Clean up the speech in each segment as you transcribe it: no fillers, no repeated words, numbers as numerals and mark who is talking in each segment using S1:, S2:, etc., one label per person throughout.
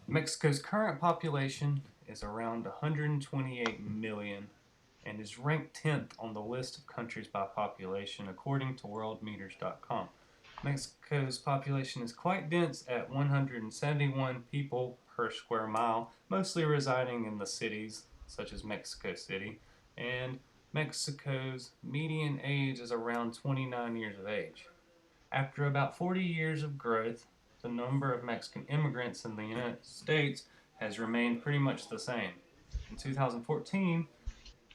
S1: Mexico's current population is around 128 million and is ranked 10th on the list of countries by population according to worldmeters.com. Mexico's population is quite dense at 171 people per square mile, mostly residing in the cities such as Mexico City, and Mexico's median age is around 29 years of age. After about 40 years of growth, the number of Mexican immigrants in the United States has remained pretty much the same. In 2014,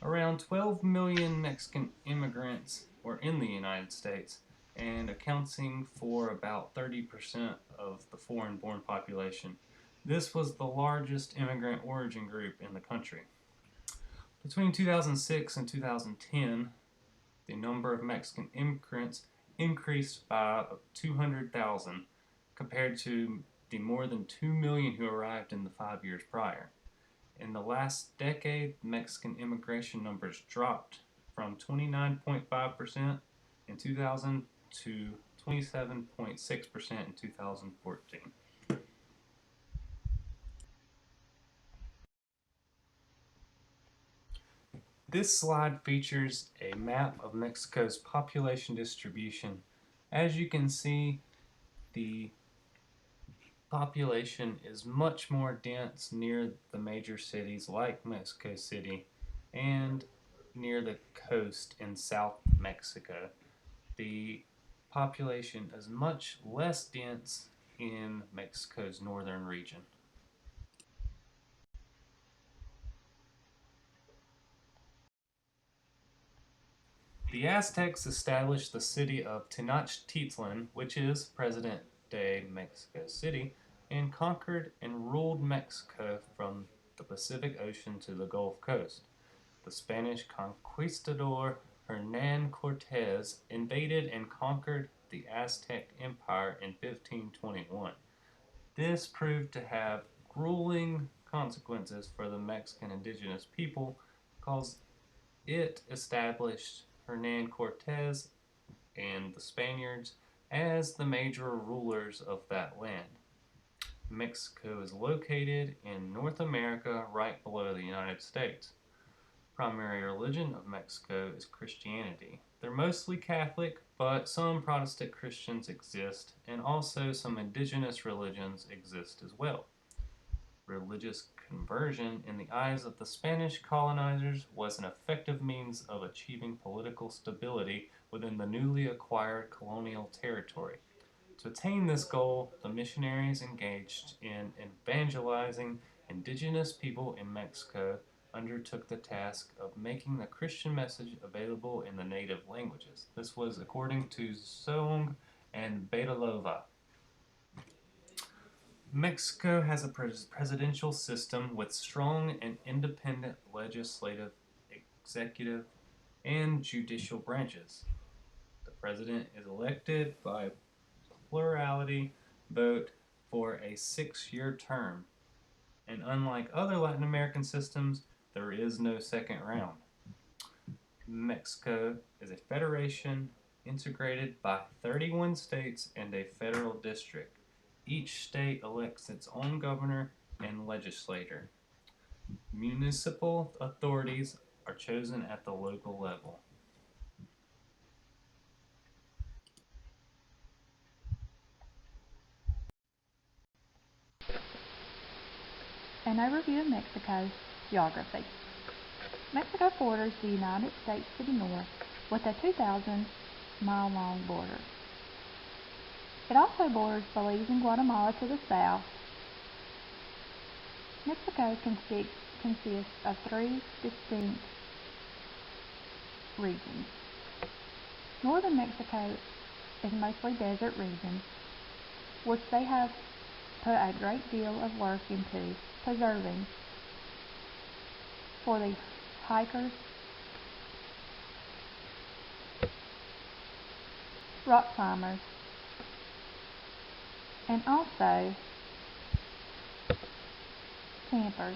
S1: around 12 million Mexican immigrants were in the United States and accounting for about 30% of the foreign born population. This was the largest immigrant origin group in the country. Between 2006 and 2010, the number of Mexican immigrants increased by 200,000 compared to the more than 2 million who arrived in the 5 years prior. In the last decade, Mexican immigration numbers dropped from 29.5% in 2000 to 27.6% in 2014. This slide features a map of Mexico's population distribution. As you can see, the population is much more dense near the major cities like Mexico City and near the coast in South Mexico. The population is much less dense in Mexico's northern region. The Aztecs established the city of Tenochtitlan, which is present day Mexico City, and conquered and ruled Mexico from the Pacific Ocean to the Gulf Coast. The Spanish conquistador Hernan Cortez invaded and conquered the Aztec Empire in 1521. This proved to have grueling consequences for the Mexican indigenous people because it established Hernan Cortez and the Spaniards as the major rulers of that land. Mexico is located in North America right below the United States. Primary religion of Mexico is Christianity. They're mostly Catholic, but some Protestant Christians exist, and also some indigenous religions exist as well. Religious conversion, in the eyes of the Spanish colonizers, was an effective means of achieving political stability within the newly acquired colonial territory. To attain this goal, the missionaries engaged in evangelizing indigenous people in Mexico undertook the task of making the Christian message available in the native languages. This was according to Song and Betalova. Mexico has a presidential system with strong and independent legislative, executive, and judicial branches. The president is elected by plurality vote for a 6-year term, and unlike other Latin American systems, there is no second round. Mexico is a federation integrated by 31 states and a federal district. Each state elects its own governor and legislator. Municipal authorities are chosen at the local level.
S2: An overview of Mexico's geography. Mexico borders the United States to the north with a 2,000-mile-long border. It also borders Belize and Guatemala to the south. Mexico consists of three distinct regions. Northern Mexico is mostly desert region, which they have put a great deal of work into preserving for the hikers, rock climbers, and also campers.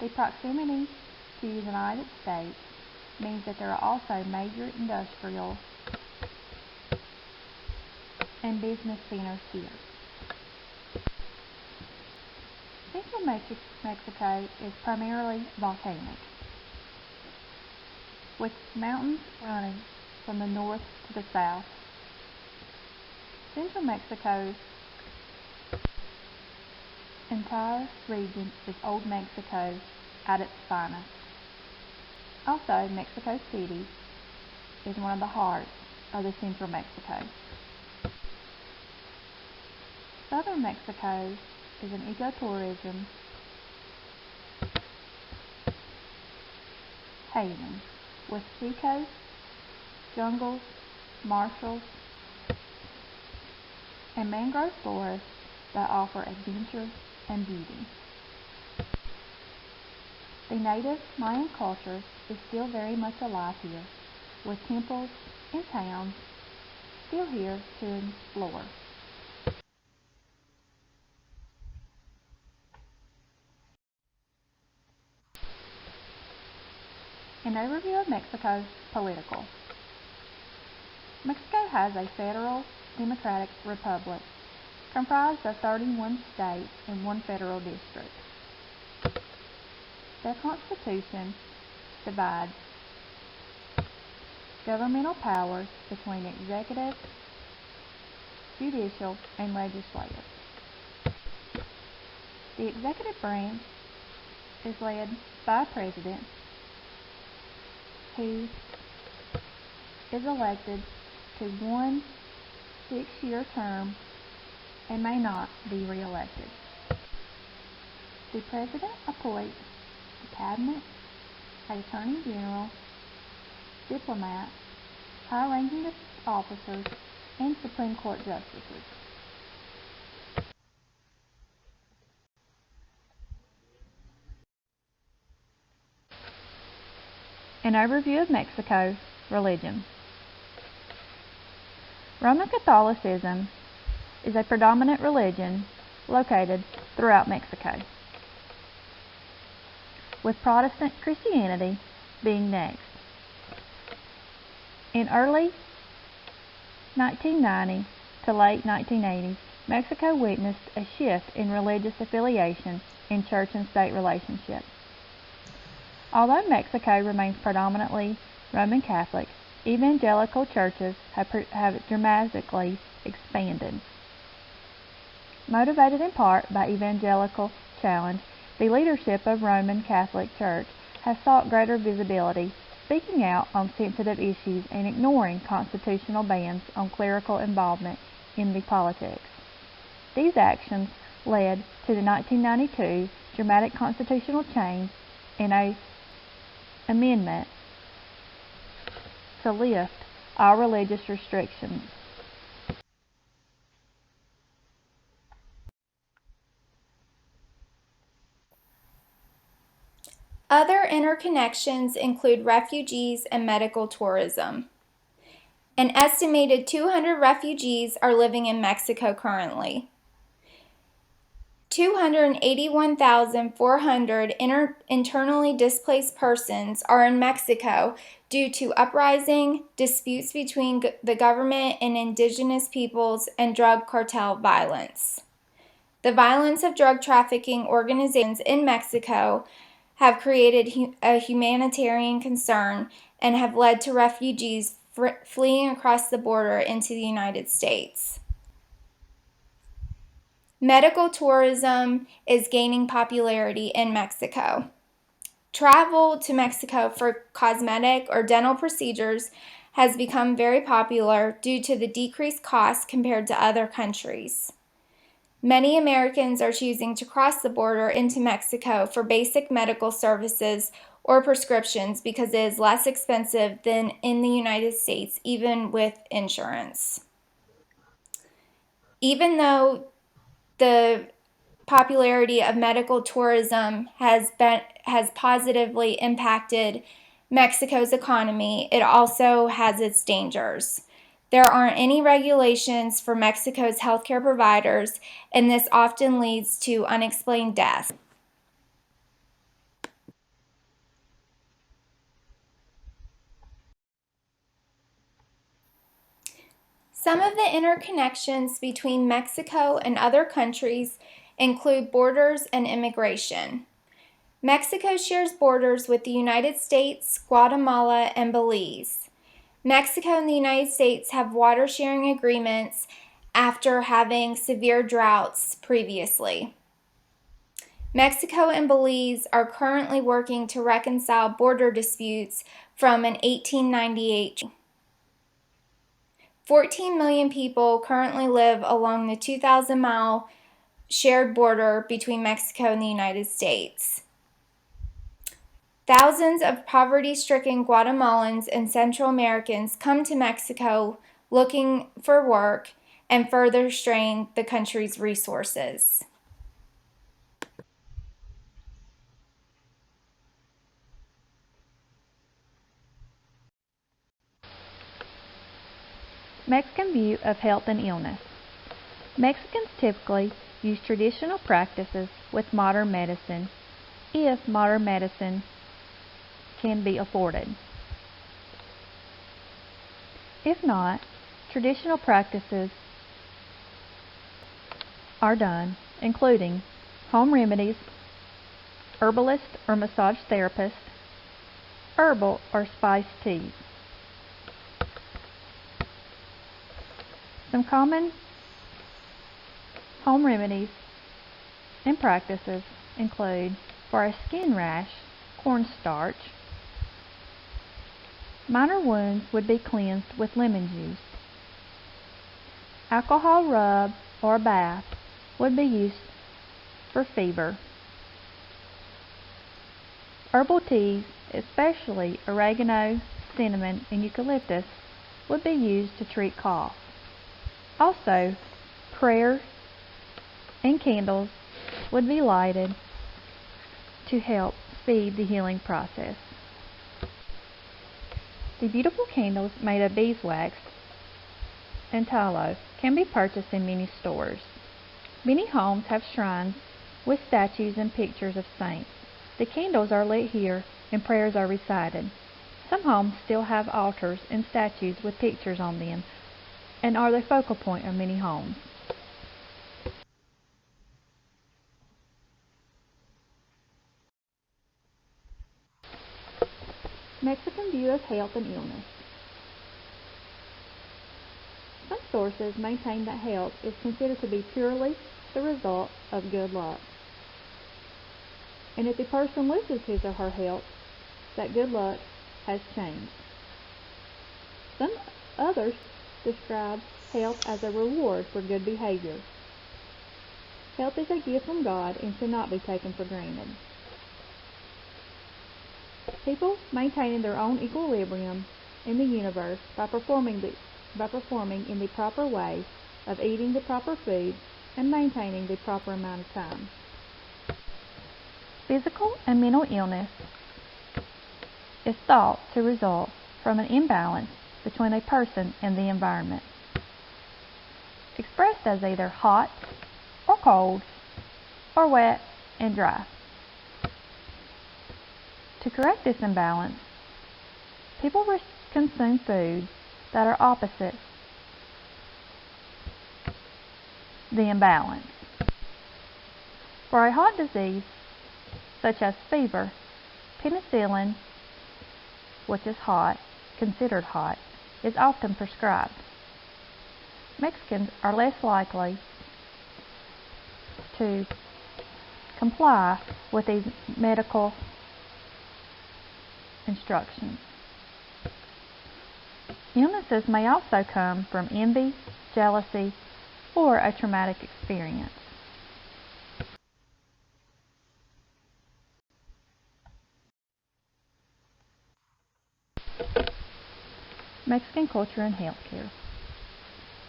S2: The proximity to the United States means that there are also major industrial and business centers here. Central Mexico is primarily volcanic, with mountains running from the north to the south. Central Mexico's entire region is Old Mexico at its finest. Also, Mexico City is one of the hearts of the Central Mexico. Southern Mexico is an ecotourism haven with seacoast, jungles, marshes, and mangrove forests that offer adventure and beauty. The native Mayan culture is still very much alive here, with temples and towns still here to explore. An overview of Mexico's political. Mexico has a federal democratic republic comprised of 31 states and one federal district. The Constitution divides governmental powers between executive, judicial, and legislative. The executive branch is led by a president who is elected to one 6-year term and may not be re-elected. The president appoints the cabinet, an attorney general, diplomats, high-ranking officers, and Supreme Court justices. An overview of Mexico's religion. Roman Catholicism is a predominant religion located throughout Mexico, with Protestant Christianity being next. In early 1990 to late 1980s, Mexico witnessed a shift in religious affiliation in church and state relationships. Although Mexico remains predominantly Roman Catholic, evangelical churches have dramatically expanded. Motivated in part by evangelical challenge, the leadership of Roman Catholic Church has sought greater visibility, speaking out on sensitive issues and ignoring constitutional bans on clerical involvement in the politics. These actions led to the 1992 dramatic constitutional change and an amendment to lift all religious restrictions.
S3: Other interconnections include refugees and medical tourism. An estimated 200 refugees are living in Mexico currently. 281,400 internally displaced persons are in Mexico due to uprising, disputes between the government and indigenous peoples, and drug cartel violence. The violence of drug trafficking organizations in Mexico have created a humanitarian concern and have led to refugees fleeing across the border into the United States. Medical tourism is gaining popularity in Mexico. Travel to Mexico for cosmetic or dental procedures has become very popular due to the decreased costs compared to other countries. Many Americans are choosing to cross the border into Mexico for basic medical services or prescriptions because it is less expensive than in the United States, even with insurance. Even though the popularity of medical tourism has positively impacted Mexico's economy, it also has its dangers. There aren't any regulations for Mexico's healthcare providers, and this often leads to unexplained deaths. Some of the interconnections between Mexico and other countries include borders and immigration. Mexico shares borders with the United States, Guatemala, and Belize. Mexico and the United States have water sharing agreements after having severe droughts previously. Mexico and Belize are currently working to reconcile border disputes from an 1898 treaty. 14 million people currently live along the 2,000-mile shared border between Mexico and the United States. Thousands of poverty-stricken Guatemalans and Central Americans come to Mexico looking for work and further strain the country's resources.
S2: Mexican view of health and illness. Mexicans typically use traditional practices with modern medicine if modern medicine can be afforded. If not, traditional practices are done, including home remedies, herbalist or massage therapist, herbal or spiced teas. Some common home remedies and practices include, for a skin rash, cornstarch. Minor wounds would be cleansed with lemon juice. Alcohol rub or bath would be used for fever. Herbal teas, especially oregano, cinnamon, and eucalyptus, would be used to treat cough. Also, prayer and candles would be lighted to help speed the healing process. The beautiful candles made of beeswax and tallow can be purchased in many stores. Many homes have shrines with statues and pictures of saints. The candles are lit here and prayers are recited. Some homes still have altars and statues with pictures on them and are the focal point of many homes. Mexican view of health and illness. Some sources maintain that health is considered to be purely the result of good luck. And if the person loses his or her health, that good luck has changed. Some others describe health as a reward for good behavior. Health is a gift from God and should not be taken for granted. People maintaining their own equilibrium in the universe by performing in the proper way of eating the proper food and maintaining the proper amount of time. Physical and mental illness is thought to result from an imbalance between a person and the environment, expressed as either hot or cold, or wet and dry. To correct this imbalance, people consume foods that are opposite the imbalance. For a hot disease, such as fever, penicillin, which is considered hot, is often prescribed. Mexicans are less likely to comply with these medical instructions. Illnesses may also come from envy, jealousy, or a traumatic experience. Mexican culture and healthcare.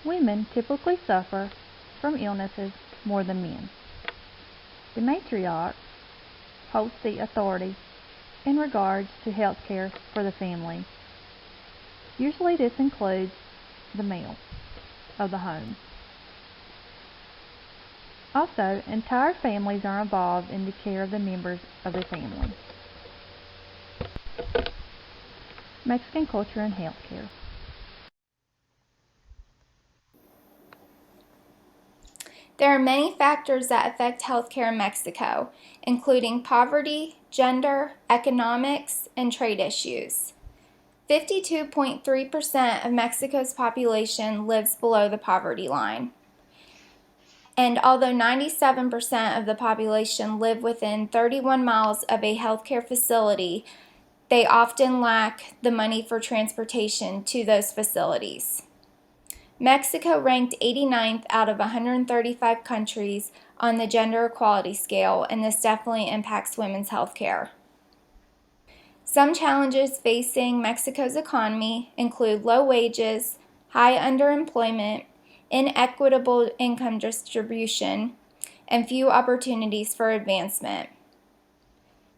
S2: Women typically suffer from illnesses more than men. The matriarch holds the authority in regards to healthcare for the family. Usually this includes the male of the home. Also, entire families are involved in the care of the members of the family. Mexican culture and healthcare.
S3: There are many factors that affect healthcare in Mexico, including poverty, gender, economics, and trade issues. 52.3% of Mexico's population lives below the poverty line. And although 97% of the population live within 31 miles of a healthcare facility, they often lack the money for transportation to those facilities. Mexico ranked 89th out of 135 countries on the gender equality scale, and this definitely impacts women's health care. Some challenges facing Mexico's economy include low wages, high underemployment, inequitable income distribution, and few opportunities for advancement.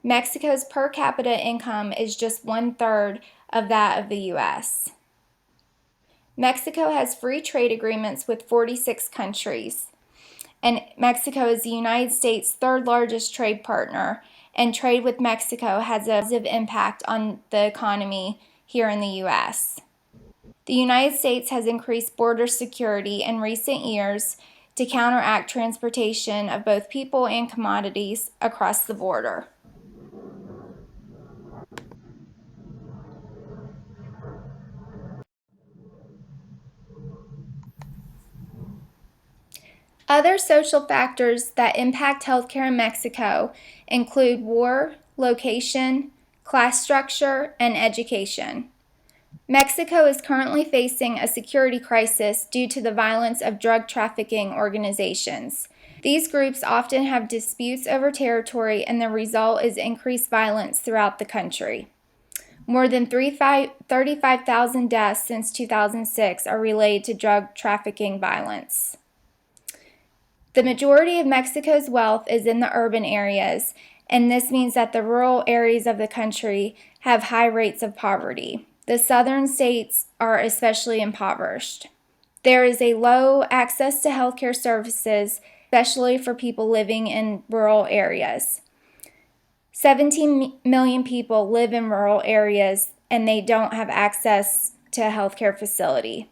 S3: Mexico's per capita income is just 1/3 of that of the U.S. Mexico has free trade agreements with 46 countries, and Mexico is the United States' third largest trade partner, and trade with Mexico has a positive impact on the economy here in the U.S. The United States has increased border security in recent years to counteract transportation of both people and commodities across the border. Other social factors that impact healthcare in Mexico include war, location, class structure, and education. Mexico is currently facing a security crisis due to the violence of drug trafficking organizations. These groups often have disputes over territory, and the result is increased violence throughout the country. More than 35,000 deaths since 2006 are related to drug trafficking violence. The majority of Mexico's wealth is in the urban areas, and this means that the rural areas of the country have high rates of poverty. The southern states are especially impoverished. There is a low access to healthcare services, especially for people living in rural areas. 17 million people live in rural areas and they don't have access to a healthcare facility.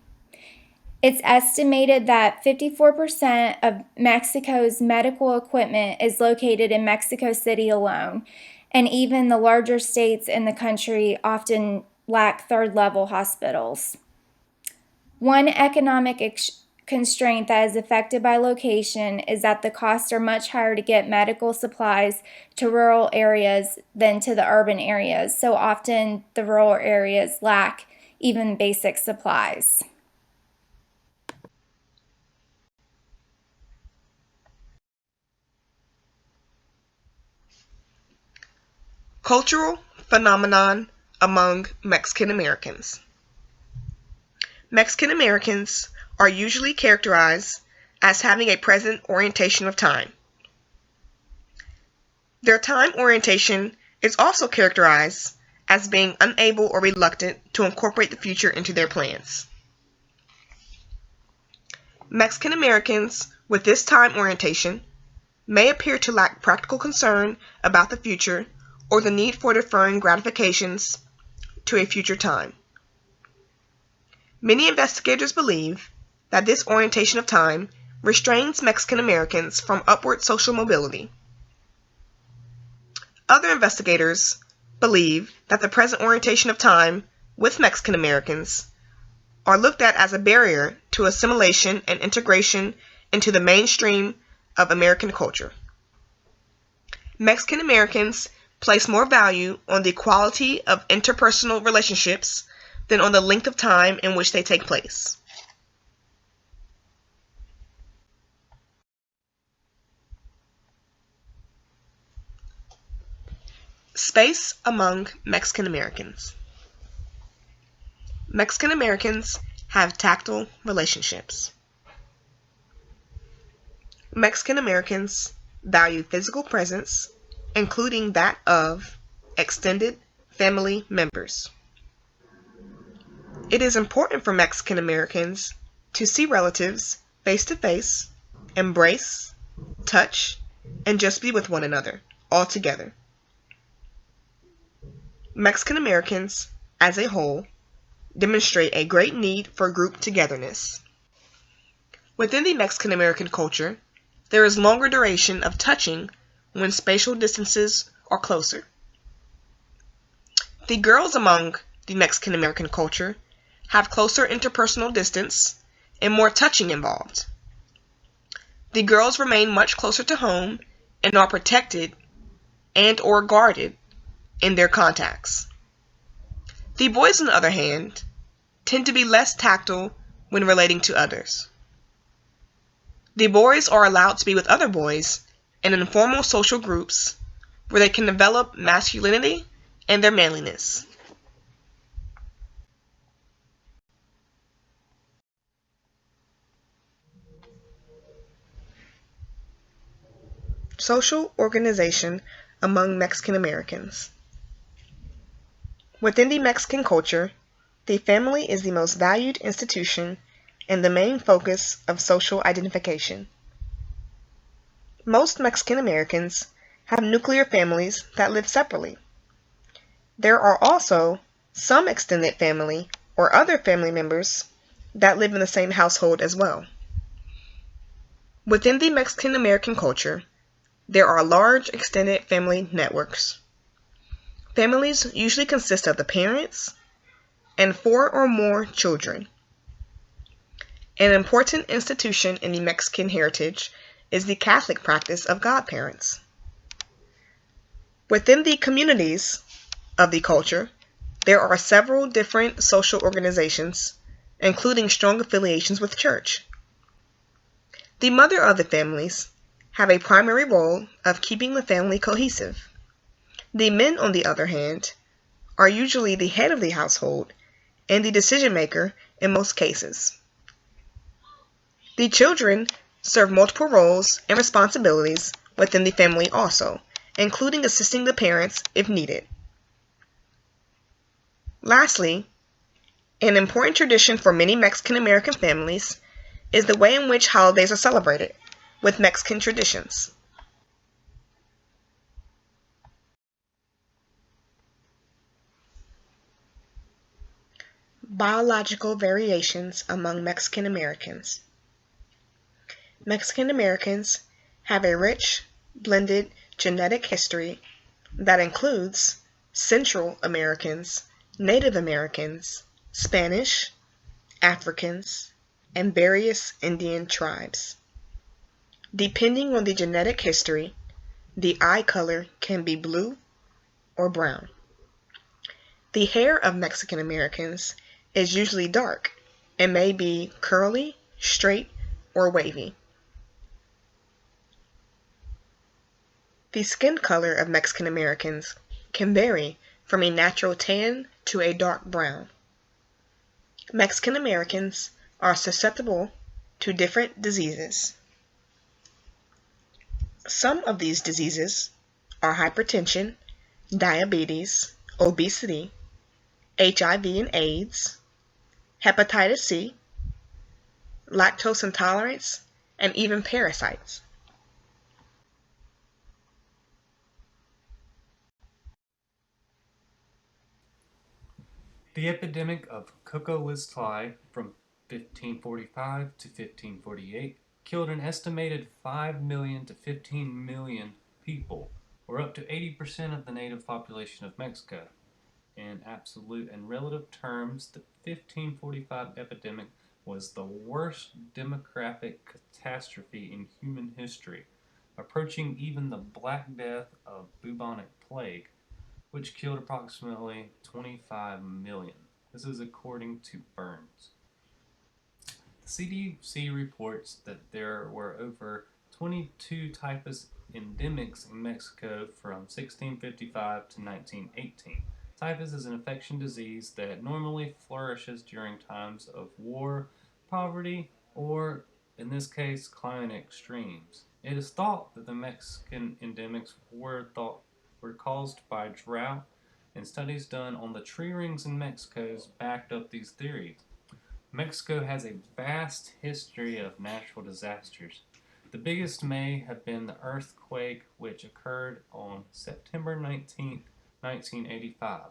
S3: It's estimated that 54% of Mexico's medical equipment is located in Mexico City alone, and even the larger states in the country often lack third-level hospitals. One economic constraint that is affected by location is that the costs are much higher to get medical supplies to rural areas than to the urban areas, so often the rural areas lack even basic supplies.
S4: Cultural phenomenon among Mexican Americans. Mexican Americans are usually characterized as having a present orientation of time. Their time orientation is also characterized as being unable or reluctant to incorporate the future into their plans. Mexican Americans with this time orientation may appear to lack practical concern about the future or the need for deferring gratifications to a future time. Many investigators believe that this orientation of time restrains Mexican Americans from upward social mobility. Other investigators believe that the present orientation of time with Mexican Americans are looked at as a barrier to assimilation and integration into the mainstream of American culture. Mexican Americans place more value on the quality of interpersonal relationships than on the length of time in which they take place. Space among Mexican Americans. Mexican Americans have tactile relationships. Mexican Americans value physical presence, including that of extended family members. It is important for Mexican Americans to see relatives face to face, embrace, touch, and just be with one another, all together. Mexican Americans, as a whole, demonstrate a great need for group togetherness. Within the Mexican American culture, there is longer duration of touching when spatial distances are closer. The girls among the Mexican American culture have closer interpersonal distance and more touching involved. The girls remain much closer to home and are protected and or guarded in their contacts. The boys, on the other hand, tend to be less tactile when relating to others. The boys are allowed to be with other boys in informal social groups where they can develop masculinity and their manliness. Social organization among Mexican Americans. Within the Mexican culture, the family is the most valued institution and the main focus of social identification. Most Mexican Americans have nuclear families that live separately. There are also some extended family or other family members that live in the same household as well. Within the Mexican American culture, there are large extended family networks. Families usually consist of the parents and 4 or more children. An important institution in the Mexican heritage is the Catholic practice of godparents. Within the communities of the culture, there are several different social organizations, including strong affiliations with church. The mother of the families have a primary role of keeping the family cohesive. The men, on the other hand, are usually the head of the household and the decision maker in most cases. The children serve multiple roles and responsibilities within the family also, including assisting the parents if needed. Lastly, an important tradition for many Mexican American families is the way in which holidays are celebrated with Mexican traditions. Biological variations among Mexican Americans. Mexican Americans have a rich, blended genetic history that includes Central Americans, Native Americans, Spanish, Africans, and various Indian tribes. Depending on the genetic history, the eye color can be blue or brown. The hair of Mexican Americans is usually dark and may be curly, straight, or wavy. The skin color of Mexican Americans can vary from a natural tan to a dark brown. Mexican Americans are susceptible to different diseases. Some of these diseases are hypertension, diabetes, obesity, HIV and AIDS, hepatitis C, lactose intolerance, and even parasites.
S1: The epidemic of Cocoa-Iztli from 1545 to 1548 killed an estimated 5 million to 15 million people, or up to 80% of the native population of Mexico. In absolute and relative terms, the 1545 epidemic was the worst demographic catastrophe in human history, approaching even the Black Death of bubonic plague, which killed approximately 25 million. This is according to Burns. The CDC reports that there were over 22 typhus endemics in Mexico from 1655 to 1918. Typhus is an infection disease that normally flourishes during times of war, poverty, or, in this case, climate extremes. It is thought that the Mexican endemics were caused by drought, and studies done on the tree rings in Mexico backed up these theories. Mexico has a vast history of natural disasters. The biggest may have been the earthquake which occurred on September 19th, 1985.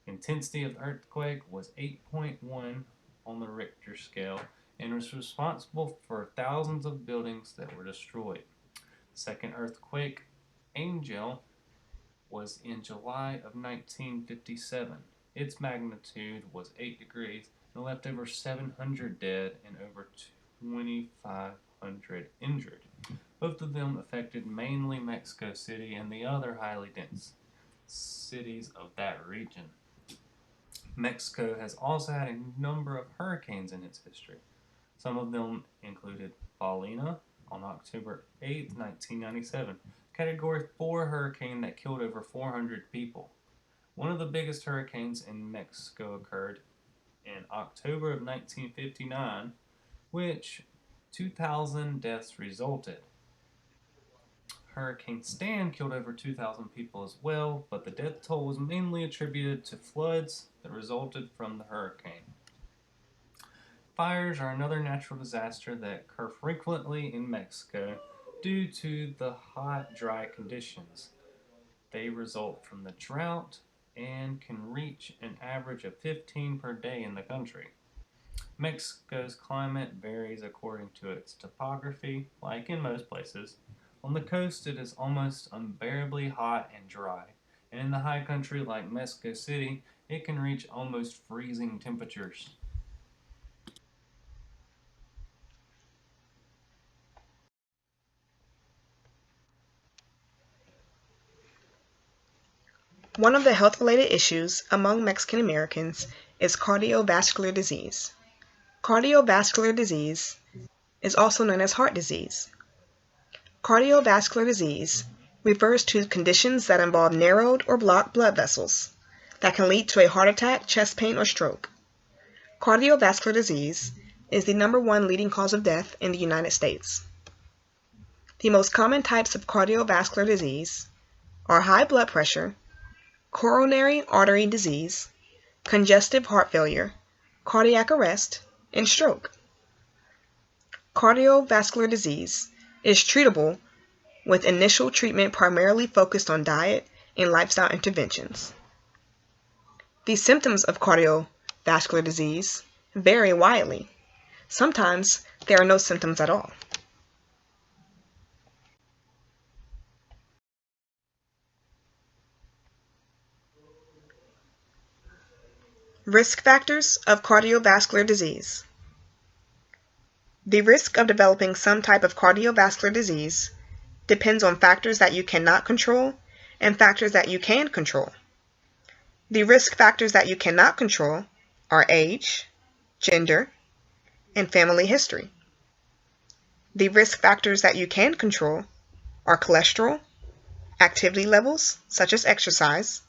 S1: Intensity of the earthquake was 8.1 on the Richter scale and was responsible for thousands of buildings that were destroyed. The second earthquake, Angel, was in July of 1957. Its magnitude was 8 degrees and left over 700 dead and over 2,500 injured. Both of them affected mainly Mexico City and the other highly dense cities of that region. Mexico has also had a number of hurricanes in its history. Some of them included Paulina on October 8, 1997, Category 4 hurricane that killed over 400 people. One of the biggest hurricanes in Mexico occurred in October of 1959, which 2,000 deaths resulted. Hurricane Stan killed over 2,000 people as well, but the death toll was mainly attributed to floods that resulted from the hurricane. Fires are another natural disaster that occur frequently in Mexico due to the hot, dry conditions. They result from the drought and can reach an average of 15 per day in the country. Mexico's climate varies according to its topography, like in most places. On the coast, it is almost unbearably hot and dry, and in the high country like Mexico City, it can reach almost freezing temperatures.
S4: One of the health-related issues among Mexican Americans is cardiovascular disease. Cardiovascular disease is also known as heart disease. Cardiovascular disease refers to conditions that involve narrowed or blocked blood vessels that can lead to a heart attack, chest pain, or stroke. Cardiovascular disease is the #1 leading cause of death in the United States. The most common types of cardiovascular disease are high blood pressure, coronary artery disease, congestive heart failure, cardiac arrest, and stroke. Cardiovascular disease is treatable with initial treatment primarily focused on diet and lifestyle interventions. The symptoms of cardiovascular disease vary widely. Sometimes there are no symptoms at all. Risk factors of cardiovascular disease. The risk of developing some type of cardiovascular disease depends on factors that you cannot control and factors that you can control. The risk factors that you cannot control are age, gender, and family history. The risk factors that you can control are cholesterol, activity levels such as exercise,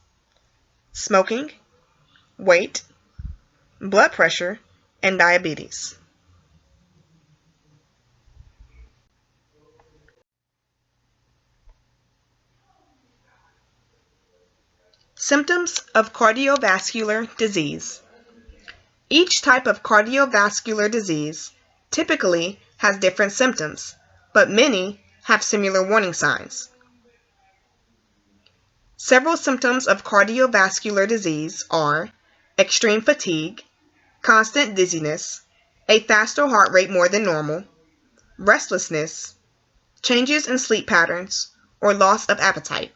S4: smoking, weight, blood pressure, and diabetes. Symptoms of cardiovascular disease. Each type of cardiovascular disease typically has different symptoms, but many have similar warning signs. Several symptoms of cardiovascular disease are extreme fatigue, constant dizziness, a faster heart rate more than normal, restlessness, changes in sleep patterns, or loss of appetite.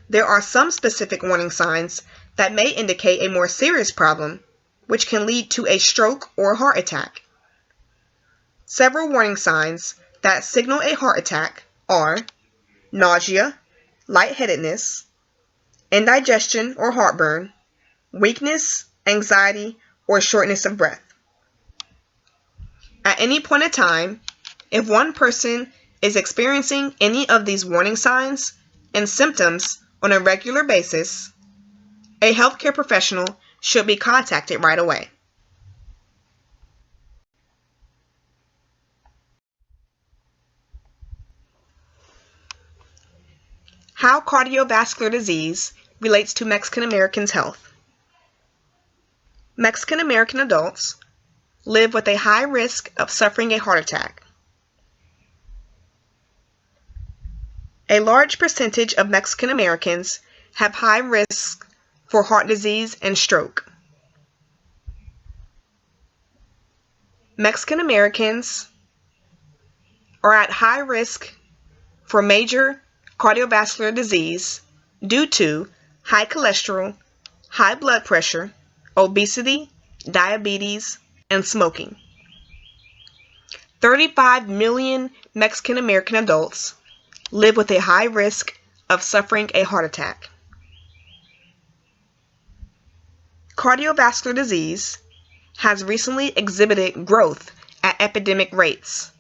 S4: There are some specific warning signs that may indicate a more serious problem, which can lead to a stroke or heart attack. Several warning signs that signal a heart attack are nausea, lightheadedness, indigestion or heartburn, weakness, anxiety, or shortness of breath. At any point in time, if one person is experiencing any of these warning signs and symptoms on a regular basis, a healthcare professional should be contacted right away. How cardiovascular disease relates to Mexican Americans' health. Mexican American adults live with a high risk of suffering a heart attack. A large percentage of Mexican Americans have high risk for heart disease and stroke. Mexican Americans are at high risk for major cardiovascular disease due to high cholesterol, high blood pressure, obesity, diabetes, and smoking. 35 million Mexican American adults live with a high risk of suffering a heart attack. Cardiovascular disease has recently exhibited growth at epidemic rates,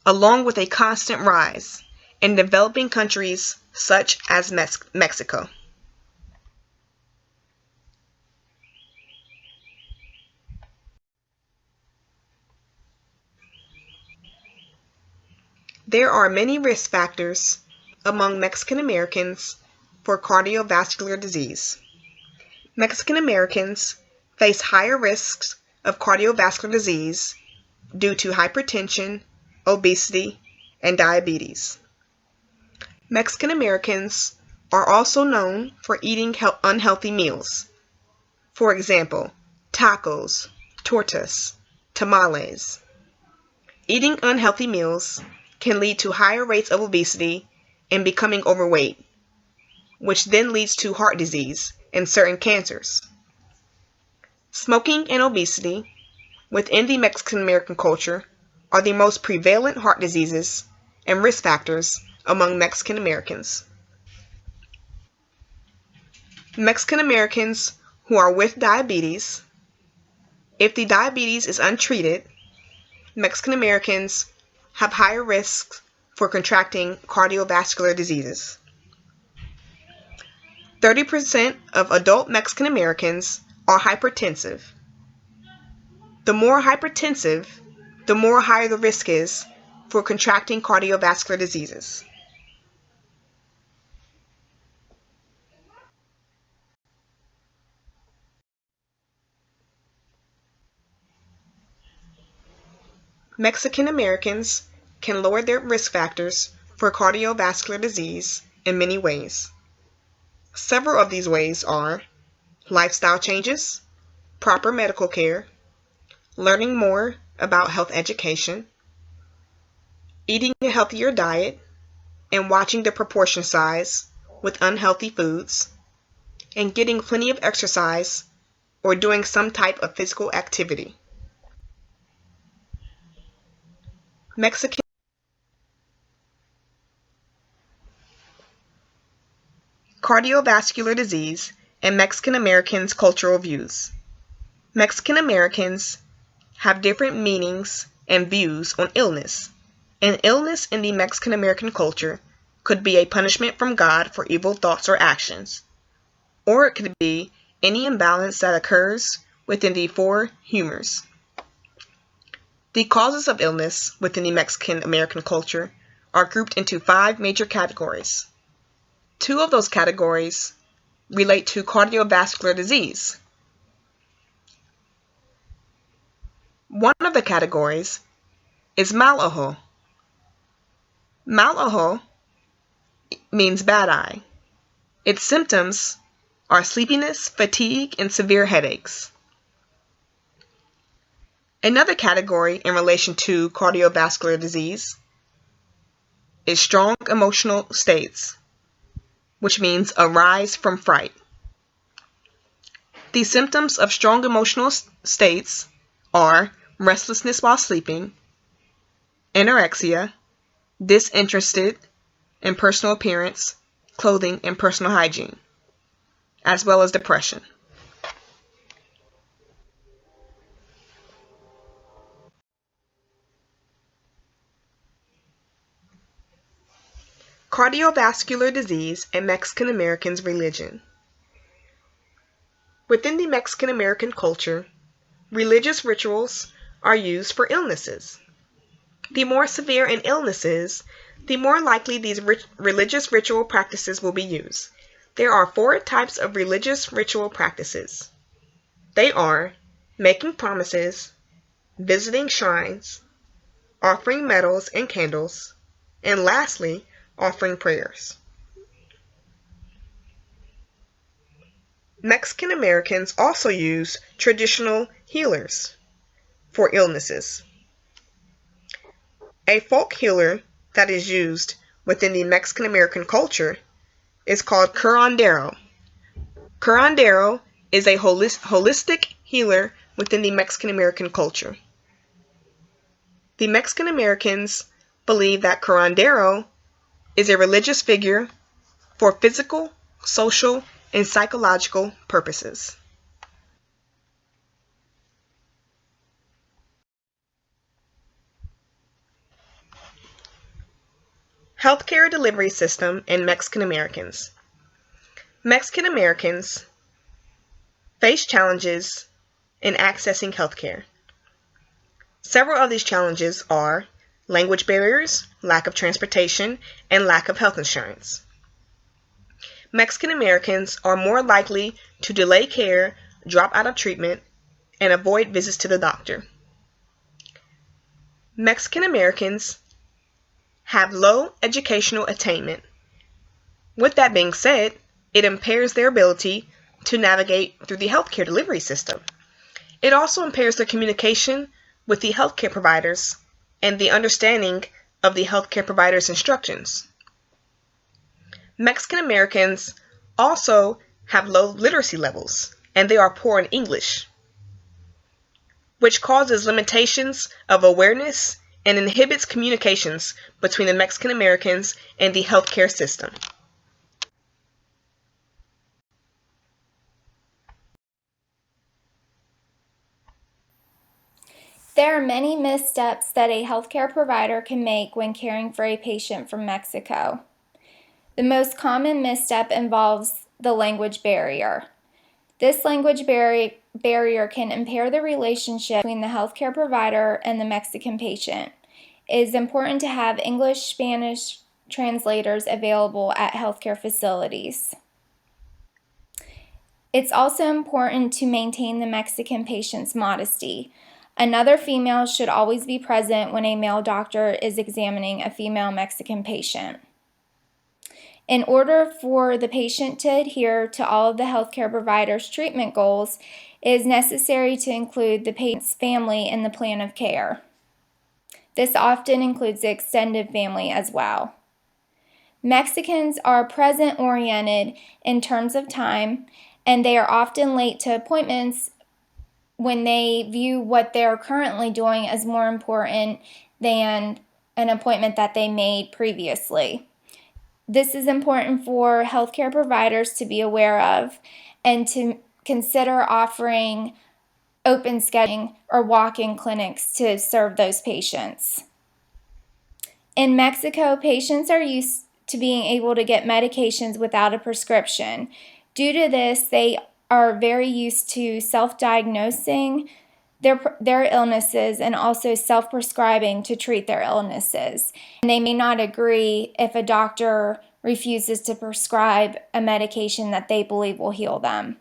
S4: along with a constant rise in developing countries such as Mexico. There are many risk factors among Mexican Americans for cardiovascular disease. Mexican Americans face higher risks of cardiovascular disease due to hypertension, obesity, and diabetes. Mexican Americans are also known for eating unhealthy meals. For example, tacos, tortas, tamales. Eating unhealthy meals can lead to higher rates of obesity and becoming overweight, which then leads to heart disease and certain cancers. Smoking and obesity within the Mexican American culture are the most prevalent heart diseases and risk factors among Mexican Americans. Mexican Americans who are with diabetes, if the diabetes is untreated, Mexican Americans have higher risks for contracting cardiovascular diseases. 30% of adult Mexican Americans are hypertensive. The more hypertensive, the more higher the risk is for contracting cardiovascular diseases. Mexican Americans can lower their risk factors for cardiovascular disease in many ways. Several of these ways are lifestyle changes, proper medical care, learning more about health education, eating a healthier diet and watching the proportion size with unhealthy foods, and getting plenty of exercise or doing some type of physical activity. Mexican cardiovascular disease and Mexican Americans' cultural views. Mexican Americans have different meanings and views on illness. An illness in the Mexican American culture could be a punishment from God for evil thoughts or actions, or it could be any imbalance that occurs within the four humors. The causes of illness within the Mexican American culture are grouped into 5 major categories. 2 of those categories relate to cardiovascular disease. One of the categories is mal ojo. Mal ojo means bad eye. Its symptoms are sleepiness, fatigue, and severe headaches. Another category in relation to cardiovascular disease is strong emotional states, which means a rise from fright. The symptoms of strong emotional states are restlessness while sleeping, anorexia, disinterested in personal appearance, clothing, and personal hygiene, as well as depression. Cardiovascular disease and Mexican Americans' religion. Within the Mexican American culture, religious rituals are used for illnesses. The more severe an illness is, the more likely these religious ritual practices will be used. There are 4 types of religious ritual practices. They are making promises, visiting shrines, offering medals and candles, and lastly, offering prayers. Mexican Americans also use traditional healers. for illnesses. A folk healer that is used within the Mexican American culture is called curandero. Curandero is a holistic healer within the Mexican American culture. The Mexican Americans believe that curandero is a religious figure for physical, social, and psychological purposes. Healthcare delivery system and Mexican Americans. Mexican Americans face challenges in accessing healthcare. Several of these challenges are language barriers, lack of transportation, and lack of health insurance. Mexican Americans are more likely to delay care, drop out of treatment, and avoid visits to the doctor. Mexican Americans have low educational attainment. With that being said, it impairs their ability to navigate through the healthcare delivery system. It also impairs their communication with the healthcare providers and the understanding of the healthcare providers' instructions. Mexican Americans also have low literacy levels, and they are poor in English, which causes limitations of awareness and inhibits communications between the Mexican Americans and the healthcare system.
S3: There are many missteps that a healthcare provider can make when caring for a patient from Mexico. The most common misstep involves the language barrier. This language barrier can impair the relationship between the healthcare provider and the Mexican patient. It is important to have English-Spanish translators available at healthcare facilities. It's also important to maintain the Mexican patient's modesty. Another female should always be present when a male doctor is examining a female Mexican patient. In order for the patient to adhere to all of the healthcare provider's treatment goals, it is necessary to include the patient's family in the plan of care. This often includes the extended family as well. Mexicans are present-oriented in terms of time, and they are often late to appointments when they view what they're currently doing as more important than an appointment that they made previously. This is important for healthcare providers to be aware of and to consider offering open scheduling or walk-in clinics to serve those patients. In Mexico, patients are used to being able to get medications without a prescription. Due to this, they are very used to self-diagnosing their illnesses and also self-prescribing to treat their illnesses. And they may not agree if a doctor refuses to prescribe a medication that they believe will heal them.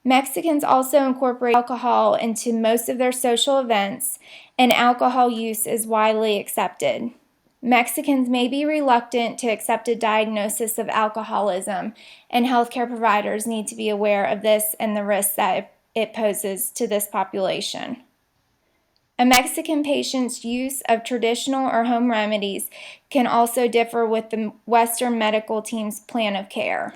S3: Mexicans also incorporate alcohol into most of their social events, and alcohol use is widely accepted. Mexicans may be reluctant to accept a diagnosis of alcoholism, and healthcare providers need to be aware of this and the risks that it poses to this population. A Mexican patient's use of traditional or home remedies can also differ with the Western medical team's plan of care.